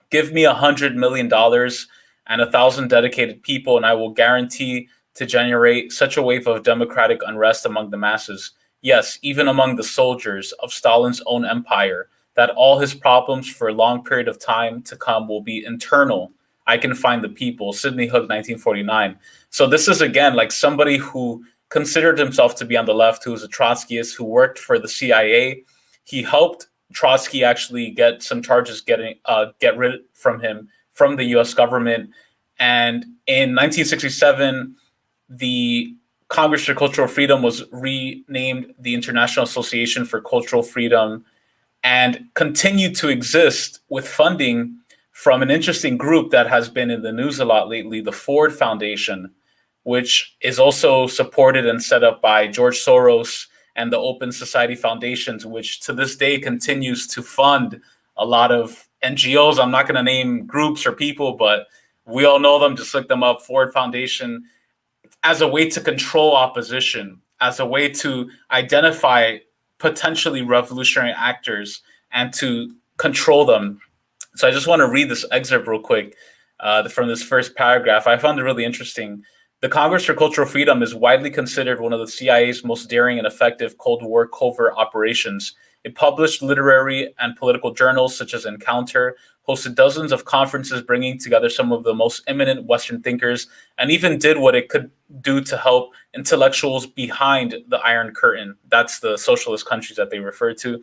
"Give me $100 million and 1,000 dedicated people, and I will guarantee to generate such a wave of democratic unrest among the masses. Yes, even among the soldiers of Stalin's own empire, that all his problems for a long period of time to come will be internal. I can find the people." Sidney Hook, 1949. So this is, again, like somebody who considered himself to be on the left, who was a Trotskyist, who worked for the CIA. He helped Trotsky actually get some charges, get rid from him from the U.S. government. And in 1967, the Congress for Cultural Freedom was renamed the International Association for Cultural Freedom. and continue to exist with funding from an interesting group that has been in the news a lot lately, the Ford Foundation, which is also supported and set up by George Soros and the Open Society Foundations, which to this day continues to fund a lot of NGOs. I'm not going to name groups or people, but we all know them. Just look them up. Ford Foundation, as a way to control opposition, as a way to identify potentially revolutionary actors and to control them. So I just want to read this excerpt real quick from this first paragraph. I found it really interesting. The Congress for Cultural Freedom is widely considered one of the CIA's most daring and effective Cold War covert operations. It published literary and political journals such as Encounter, hosted dozens of conferences bringing together some of the most eminent Western thinkers, and even did what it could do to help intellectuals behind the Iron Curtain. That's the socialist countries that they refer to.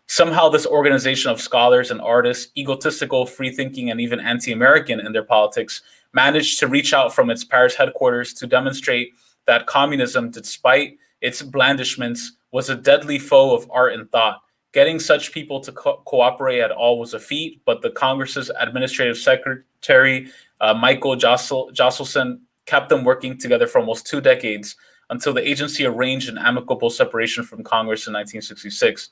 Somehow this organization of scholars and artists, egotistical, free-thinking, and even anti-American in their politics, managed to reach out from its Paris headquarters to demonstrate that communism, despite its blandishments, was a deadly foe of art and thought. Getting such people to cooperate at all was a feat, but the Congress's administrative secretary, Michael Josselson, kept them working together for almost 2 decades until the agency arranged an amicable separation from Congress in 1966.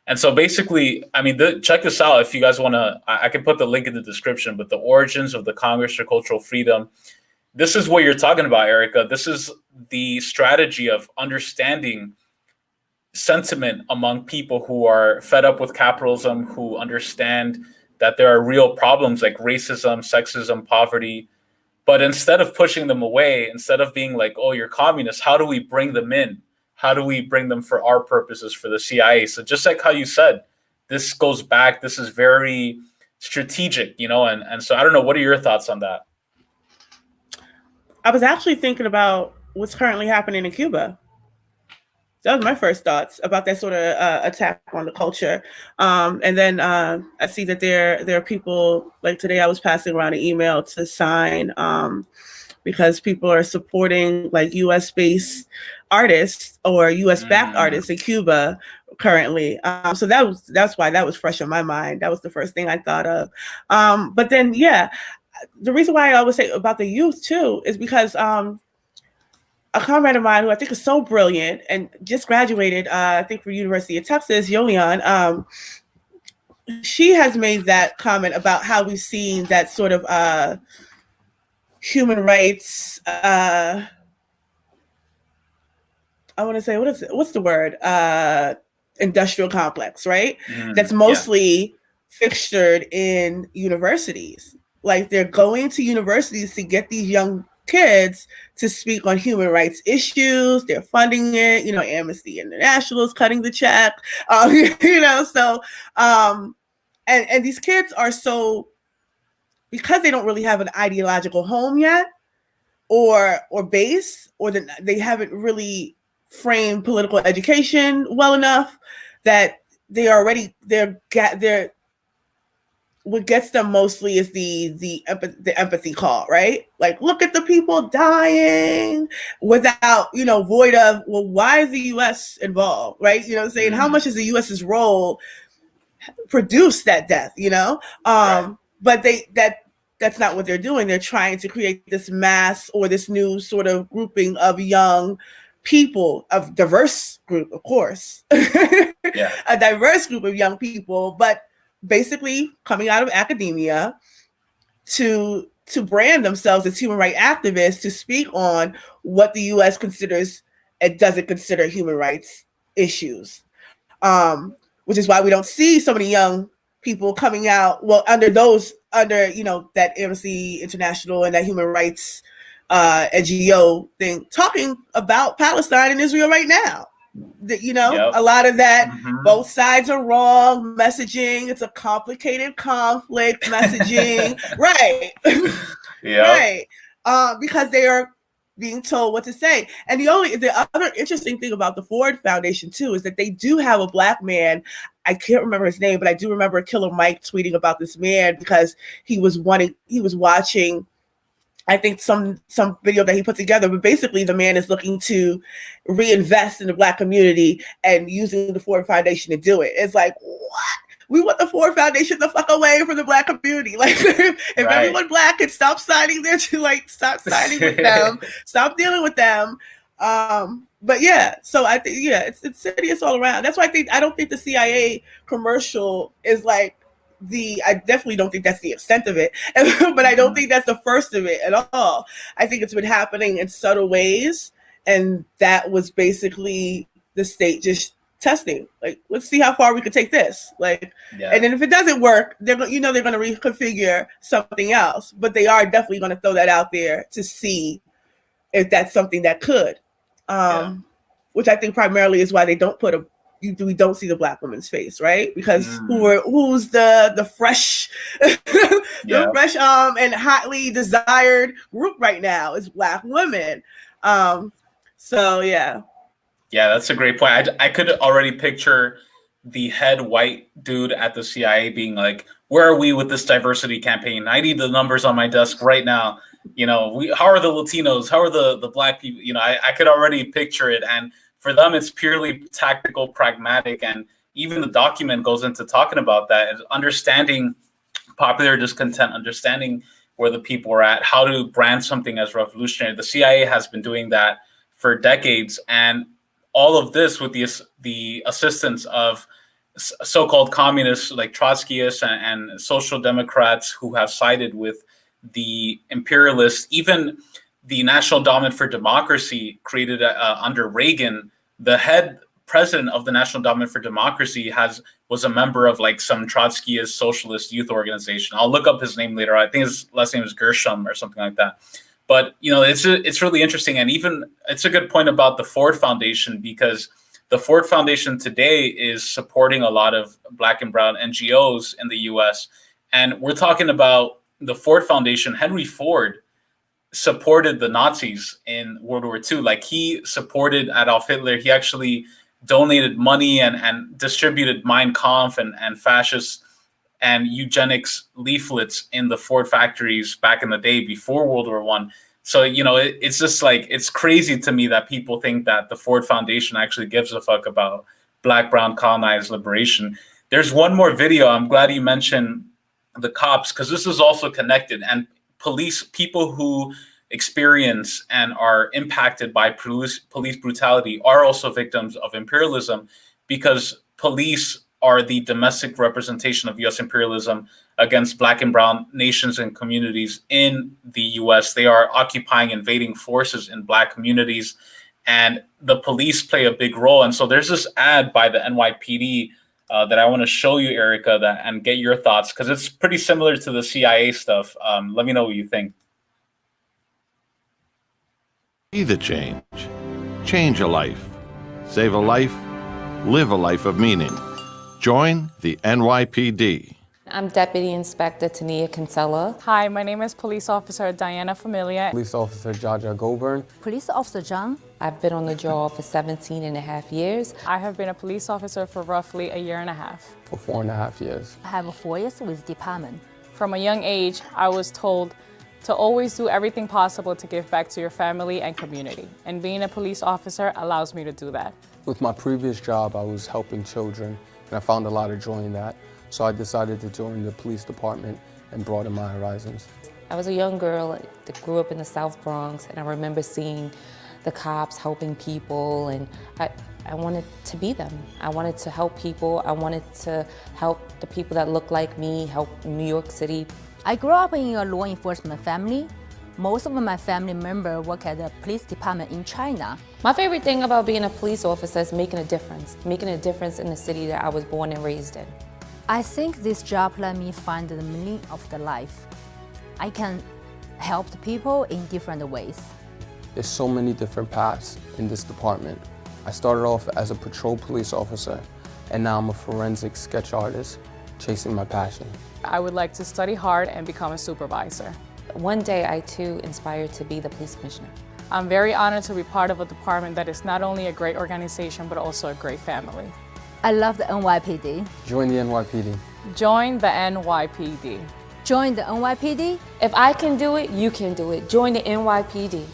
And so basically, I mean, check this out if you guys want to. I can put the link in the description, but the origins of the Congress for Cultural Freedom, this is what you're talking about, Erica. This is the strategy of understanding sentiment among people who are fed up with capitalism, who understand that there are real problems like racism, sexism, poverty. But instead of pushing them away, instead of being like, oh, you're communist, how do we bring them in? How do we bring them for our purposes, for the CIA? So just like how you said, this goes back, this is very strategic, you know, and so I don't know, what are your thoughts on that? I was actually thinking about what's currently happening in Cuba. That was my first thoughts about that sort of attack on the culture. And then I see that there are people, like today I was passing around an email to sign because people are supporting like US-based artists or US-backed artists in Cuba currently. So that's why that was fresh in my mind. That was the first thing I thought of. But then, yeah, the reason why I always say about the youth too is because a comrade of mine who I think is so brilliant and just graduated, I think from University of Texas, Yoleon, she has made that comment about how we've seen that sort of human rights, I want to say, what's the word? Industrial complex, right? That's mostly fixtured in universities. Like they're going to universities to get these young kids to speak on human rights issues. They're funding it, you know, Amnesty International is cutting the check, you know, so, and these kids are so, because they don't really have an ideological home yet or base, or they haven't really framed political education well enough that they're what gets them mostly is the empathy call, right? Like, look at the people dying without, you know, void of, well, why is the U.S. involved, right? You know what I'm saying? How much is the U.S.'s role produce that death, you know? Right. But that's not what they're doing. They're trying to create this mass or this new sort of grouping of young people, of diverse group, of course, a diverse group of young people, but basically coming out of academia to brand themselves as human rights activists, to speak on what the U.S. considers and doesn't consider human rights issues, which is why we don't see so many young people coming out, well, under you know, that Amnesty International and that human rights NGO thing, talking about Palestine and Israel right now. You know, a lot of that, both sides are wrong messaging. It's a complicated conflict messaging, right? Right. Because they are being told what to say. And the other interesting thing about the Ford Foundation too is that they do have a Black man. I can't remember his name, but I do remember Killer Mike tweeting about this man because he was watching, I think, some video that he put together, but basically the man is looking to reinvest in the Black community and using the Ford Foundation to do it. It's like, what? we want the Ford Foundation the fuck away from the Black community. Like, if everyone Black could stop signing there to like stop signing with them, stop dealing with them. But yeah, so I think it's insidious all around. That's why I don't think the CIA commercial is like I definitely don't think that's the extent of it, but I don't think that's the first of it at all. I think it's been happening in subtle ways, and that was basically the state just testing. Like, let's see how far we could take this. Like, and then if it doesn't work, they're going to reconfigure something else. But they are definitely going to throw that out there to see if that's something that could. Which I think primarily is why they don't we don't see the Black woman's face, right? Because who's the fresh, fresh and hotly desired group right now is Black women. So yeah, that's a great point. I could already picture the head white dude at the CIA being like, "Where are we with this diversity campaign? I need the numbers on my desk right now. How are the Latinos? How are the Black people?" I could already picture it. And for them, it's purely tactical, pragmatic. And even the document goes into talking about that, understanding popular discontent, understanding where the people are at, how to brand something as revolutionary. The CIA has been doing that for decades. And all of this with the assistance of so-called communists like Trotskyists and social democrats who have sided with the imperialists. Even the National Endowment for Democracy, created under Reagan, the head president of the National Endowment for Democracy was a member of like some Trotskyist socialist youth organization. I'll look up his name later. I think his last name is Gershom or something like that. But it's really interesting, and even it's a good point about the Ford Foundation, because the Ford Foundation today is supporting a lot of Black and brown NGOs in the U.S. And we're talking about the Ford Foundation. Henry Ford supported the Nazis in World War II. Like, he supported Adolf Hitler. He actually donated money and distributed Mein Kampf and fascist and eugenics leaflets in the Ford factories back in the day before World War I. So, it's just like, it's crazy to me that people think that the Ford Foundation actually gives a fuck about Black, brown, colonized liberation. There's one more video. I'm glad you mentioned the cops, because this is also connected. And people who experience and are impacted by police brutality are also victims of imperialism, because police are the domestic representation of U.S. imperialism against Black and brown nations and communities in the U.S. They are occupying, invading forces in Black communities, and the police play a big role. And so there's this ad by the NYPD that I want to show you, Erica, and get your thoughts, because it's pretty similar to the CIA stuff. Let me know what you think. Be the change. Change a life. Save a life. Live a life of meaning. Join the NYPD. I'm Deputy Inspector Tania Kinsella. Hi, my name is Police Officer Diana Familia. Police Officer Jaja Goburn. Police Officer Zhang. I've been on the job for 17 and a half years. I have been a police officer for roughly a year and a half. For 4.5 years. I have 4 years with department. From a young age, I was told to always do everything possible to give back to your family and community. And being a police officer allows me to do that. With my previous job, I was helping children, and I found a lot of joy in that. So I decided to join the police department and broaden my horizons. I was a young girl that grew up in the South Bronx, and I remember seeing the cops helping people, and I wanted to be them. I wanted to help people. I wanted to help the people that look like me, help New York City. I grew up in a law enforcement family. Most of my family members work at the police department in China. My favorite thing about being a police officer is making a difference in the city that I was born and raised in. I think this job let me find the meaning of the life. I can help the people in different ways. There's so many different paths in this department. I started off as a patrol police officer, and now I'm a forensic sketch artist, chasing my passion. I would like to study hard and become a supervisor. One day, I too aspire to be the police commissioner. I'm very honored to be part of a department that is not only a great organization, but also a great family. I love the NYPD. Join the NYPD. Join the NYPD. Join the NYPD. If I can do it, you can do it. Join the NYPD.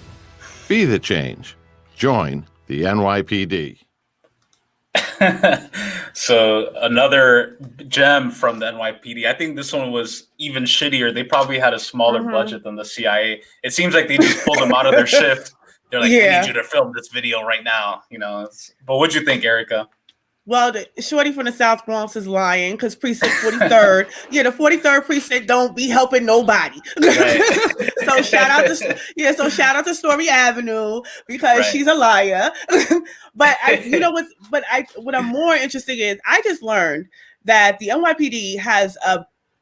Be the change. Join the NYPD. So another gem from the NYPD. I think this one was even shittier. They probably had a smaller budget than the CIA. It seems like they just pulled them out of their shift. They're like, we need you to film this video right now. But what'd you think, Erica? Well, the shorty from the South Bronx is lying because precinct 43rd, the 43rd precinct don't be helping nobody. Right. So shout out to Story Avenue because she's a liar. But what I'm more interested in is I just learned that the NYPD has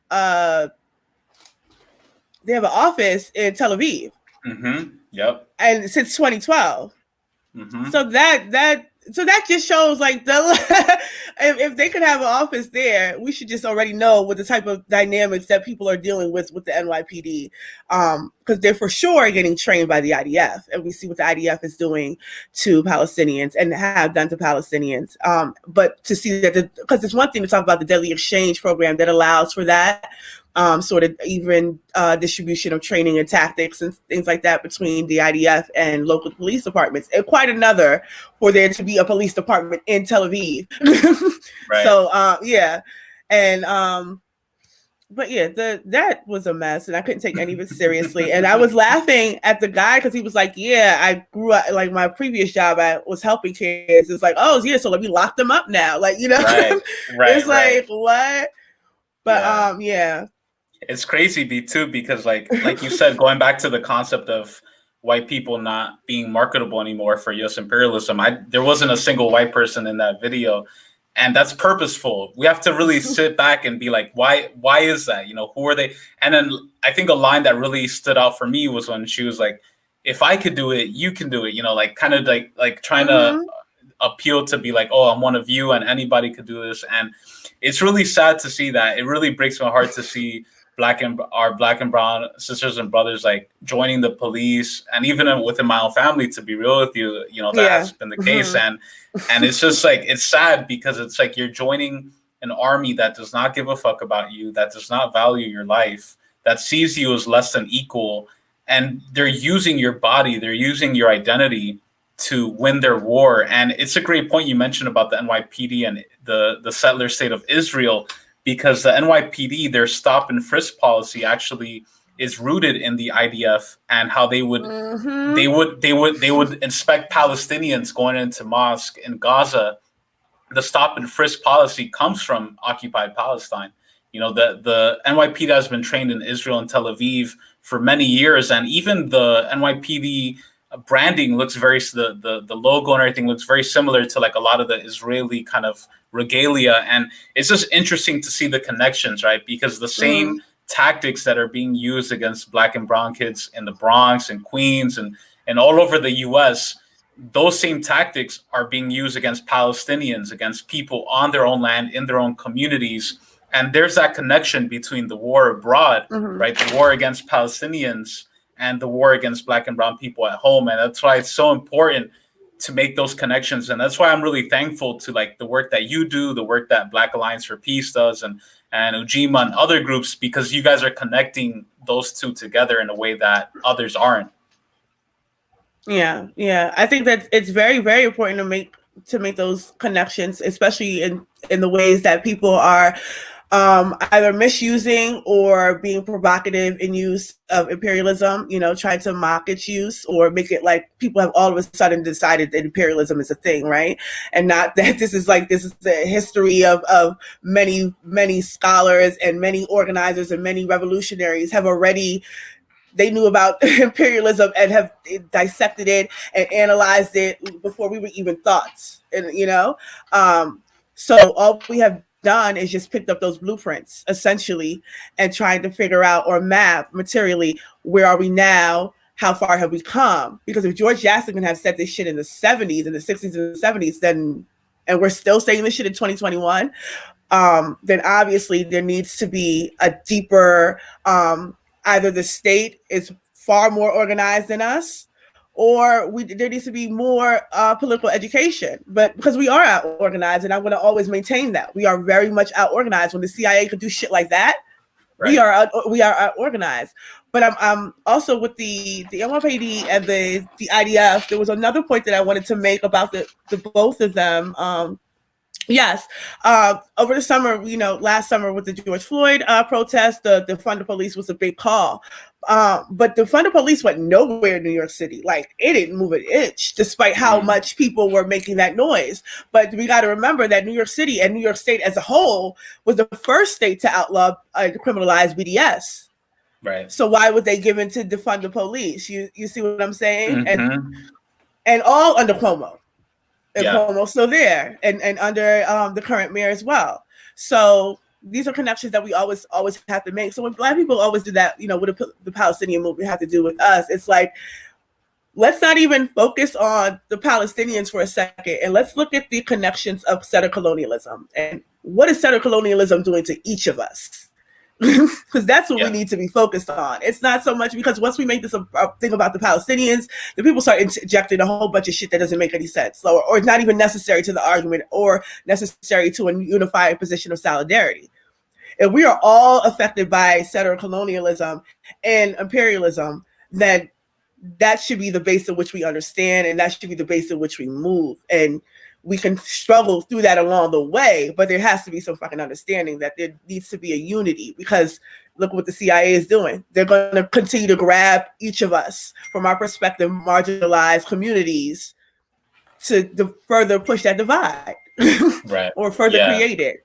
they have an office in Tel Aviv. Mm-hmm. Yep. And since 2012. Mm-hmm. So that just shows like if they could have an office there, we should just already know what the type of dynamics that people are dealing with the NYPD, because they're for sure getting trained by the IDF, and we see what the IDF is doing to Palestinians and have done to Palestinians. But to see that, because it's one thing to talk about the deadly exchange program that allows for that. Sort of even distribution of training and tactics and things like that between the IDF and local police departments, and quite another for there to be a police department in Tel Aviv. Right. So that was a mess, and I couldn't take any of it seriously. And I was laughing at the guy because he was like, "Yeah, I grew up like my previous job. I was helping kids. It's like, oh yeah, so let me lock them up now, like Right. It's like what?" But It's crazy too, because like you said, going back to the concept of white people not being marketable anymore for U.S. imperialism, there wasn't a single white person in that video, and that's purposeful. We have to really sit back and be like, why is that? Who are they? And then I think a line that really stood out for me was when she was like, "If I could do it, you can do it." Like kind of like trying to appeal to be like, "Oh, I'm one of you, and anybody could do this." And it's really sad to see that. It really breaks my heart to see our black and brown sisters and brothers like joining the police, and even within my own family, to be real with you, that has been the case. And it's just like, it's sad because it's like you're joining an army that does not give a fuck about you, that does not value your life, that sees you as less than equal, and they're using your body, they're using your identity to win their war. And it's a great point you mentioned about the NYPD and the settler state of Israel, because the NYPD, their stop and frisk policy actually is rooted in the IDF, and how they would inspect Palestinians going into mosque in Gaza. The stop and frisk policy comes from occupied Palestine. The NYPD has been trained in Israel and Tel Aviv for many years, and even the NYPD branding looks the logo and everything looks very similar to like a lot of the Israeli kind of regalia. And it's just interesting to see the connections, right? Because the same tactics that are being used against black and brown kids in the Bronx and Queens and all over the US, those same tactics are being used against Palestinians, against people on their own land, in their own communities. And there's that connection between the war abroad, right? The war against Palestinians and the war against black and brown people at home. And that's why it's so important to make those connections. And that's why I'm really thankful to like the work that you do, the work that Black Alliance for Peace does, and Ujima and other groups, because you guys are connecting those two together in a way that others aren't. Yeah. I think that it's very, very important to make those connections, especially in the ways that people are either misusing or being provocative in use of imperialism, trying to mock its use or make it like people have all of a sudden decided that imperialism is a thing, right? And not that this is the history of many, many scholars and many organizers and many revolutionaries have already, they knew about imperialism and have dissected it and analyzed it before we were even thoughts. And, so all we have done is just picked up those blueprints essentially and trying to figure out or map materially, where are we now? How far have we come? Because if George Jackson can have said this shit in the 70s and the 60s and the 70s, then, and we're still saying this shit in 2021, then obviously there needs to be a deeper, either the state is far more organized than us, or there needs to be more political education. But because we are out organized, and I want to always maintain that we are very much out organized. When the CIA could do shit like that, right, we are out organized. But I'm also with the NYPD and the IDF. There was another point that I wanted to make about the both of them. Yes. Over the summer, last summer with the George Floyd protest, the defund the police was a big call. But the defund the police went nowhere in New York City. Like, it didn't move an inch, despite how much people were making that noise. But we got to remember that New York City and New York State as a whole was the first state to outlaw criminalize BDS. Right. So why would they give in to defund the police? You see what I'm saying? And all under Cuomo. And Cuomo's still there, and under the current mayor as well. So these are connections that we always have to make. So when Black people always do that, what the Palestinian movement have to do with us, it's like, let's not even focus on the Palestinians for a second, and let's look at the connections of settler colonialism and what is settler colonialism doing to each of us. Because that's what we need to be focused on. It's not so much because once we make this a thing about the Palestinians, the people start injecting a whole bunch of shit that doesn't make any sense, or it's not even necessary to the argument or necessary to a unified position of solidarity. If we are all affected by settler colonialism and imperialism, then that should be the base in which we understand, and that should be the base in which we move. And we can struggle through that along the way, but there has to be some fucking understanding that there needs to be a unity, because look what the CIA is doing. They're going to continue to grab each of us from our perspective, marginalized communities, to further push that divide, right, or further create it.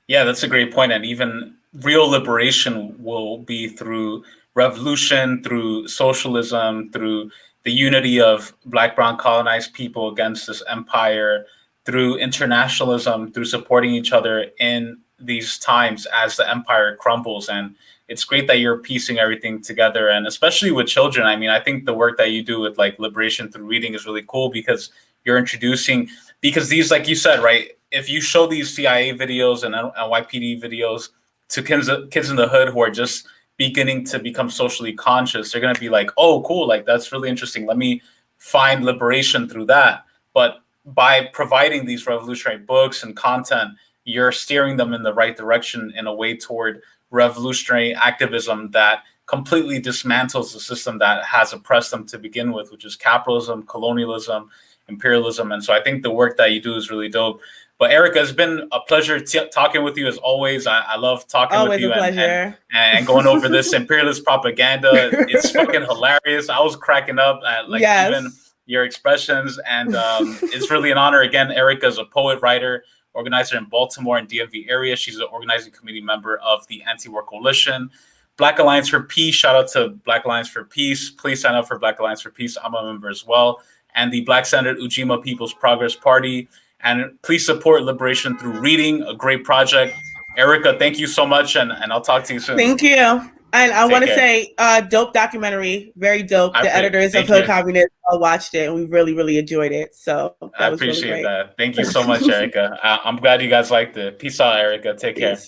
Yeah, that's a great point. And even real liberation will be through revolution, through socialism, through the unity of Black, brown, colonized people against this empire, through internationalism, through supporting each other in these times as the empire crumbles. And it's great that you're piecing everything together, and especially with children. I mean, I think the work that you do with like liberation through reading is really cool, because you're introducing, because these, like you said, right, if you show these CIA videos and NYPD videos to kids in the hood who are just beginning to become socially conscious, they're going to be like, oh, cool, like that's really interesting. Let me find liberation through that. But by providing these revolutionary books and content, you're steering them in the right direction in a way toward revolutionary activism that completely dismantles the system that has oppressed them to begin with, which is capitalism, colonialism, imperialism. And so I think the work that you do is really dope. But Erica, it's been a pleasure talking with you as always. I love talking with you and going over this imperialist propaganda. It's fucking hilarious. I was cracking up at even your expressions. And it's really an honor. Again, Erica is a poet, writer, organizer in Baltimore and DMV area. She's an organizing committee member of the Anti-War Coalition. Black Alliance for Peace. Shout out to Black Alliance for Peace. Please sign up for Black Alliance for Peace. I'm a member as well. And the Black Centered Ujima People's Progress Party. And please support liberation through reading, a great project. Erica, thank you so much, and I'll talk to you soon. Thank you. And I want to say, dope documentary, very dope. The editors of Hood Communist watched it, and we really, really enjoyed it. So I appreciate that. Thank you so much, Erica. I'm glad you guys liked it. Peace out, Erica. Take care.